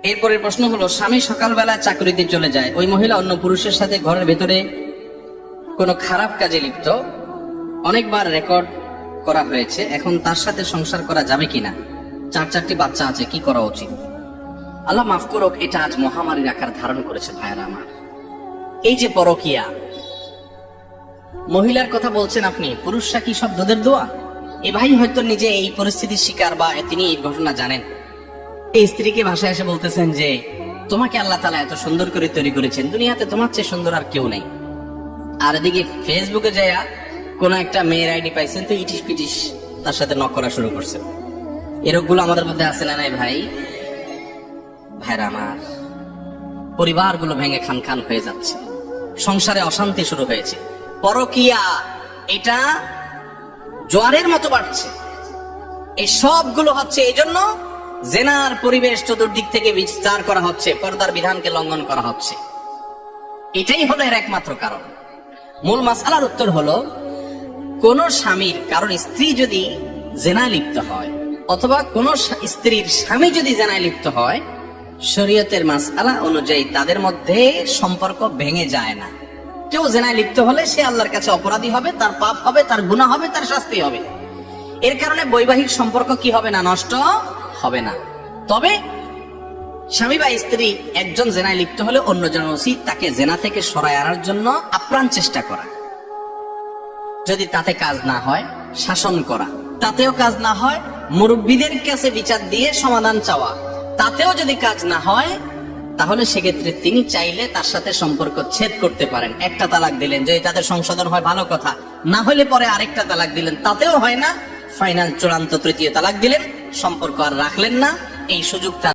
এরপরের প্রশ্ন হলো, স্বামী সকালবেলা চাকরিতে চলে যায়, ওই মহিলা অন্য পুরুষের সাথে ঘরের ভেতরে কোনো খারাপ কাজে লিপ্ত, অনেকবার রেকর্ড করা হয়েছে, এখন তার সাথে সংসার করা যাবে কিনা? 4-4টি বাচ্চা আছে, কি করা উচিত? আল্লাহ মাফ করুক, এটা আজ মহামারীর আকার ধারণ করেছে ভাইয়ারা আমার। এই যে পরকিয়া, মহিলার কথা বলছেন আপনি, পুরুষরা কি সব দুধের দোয়া? এ ভাই হয়তো নিজে এই পরিস্থিতির শিকার বা তিনি এই ঘটনা জানেন। এই স্ত্রীকে ভাষায় এসে বলতেছেন যে তোমাকে আল্লাহ তাআলা এত সুন্দর করে তৈরি করেছেন, দুনিয়াতে তোমার চেয়ে সুন্দর আর কেউ নেই। আর এদিকে ফেসবুকে যায়া কোন একটা মেয়ের আইডি পাইছেন তো ইটিস পিটিস তার সাথে নক করা শুরু করছেন। এরকমগুলো আমাদের মধ্যে আছে না নাই ভাই? ভাইরা আমার, পরিবারগুলো ভেঙে খান খান হয়ে যাচ্ছে, সংসারে অশান্তি শুরু হয়েছে, পরকিয়া এটা জোয়ারের মতো বাড়ছে। এই সবগুলো হচ্ছে এই জন্য জেনার পরিবেশ চতুর্দিক থেকে বিস্তার করা হচ্ছে, পর্দার বিধানকে লঙ্ঘন করা হচ্ছে। এটাই হলো এর একমাত্র কারণ। মূল মাসআলার উত্তর হলো, কোন স্বামীর কারণ স্ত্রী যদি জেনায় লিপ্ত হয় অথবা কোন স্ত্রীর স্বামী যদি জেনায় লিপ্ত হয়, শরীয়তের মাসআলা অনুযায়ী তাদের মধ্যে সম্পর্ক ভেঙে যায় না। কেউ জেনায় লিপ্ত হলে সে আল্লাহর কাছে অপরাধী হবে, তার পাপ হবে, তার গুনাহ হবে, তার শাস্তি হবে। এর কারণে বৈবাহিক সম্পর্ক কি হবে না? নষ্ট হবে না। তবে স্বামী বা স্ত্রী একজন জেনায় লিপ্ত হলে অন্যজনের উচিত তাকে জেনা থেকে সরায় আনার জন্য আপ্রাণ চেষ্টা করা। যদি তাতে কাজ না হয়, শাসন করা। তাতেও কাজ না হয়, মুরব্বীদের কাছে বিচার দিয়ে সমাধান চাওয়া। তাতেও যদি কাজ না হয়, তাহলে সেক্ষেত্রে তিনি চাইলে তার সাথে সম্পর্ক ছেদ করতে পারেন। একটা তালাক দিলেন, যদি তাদের সংশোধন হয় ভালো কথা, না হলে পরে আরেকটা তালাক দিলেন, তাতেও হয় না, ফাইনাল চূড়ান্ত তৃতীয় তালাক দিলেন, সম্পর্ক আর রাখলেন না। এই সুযোগটা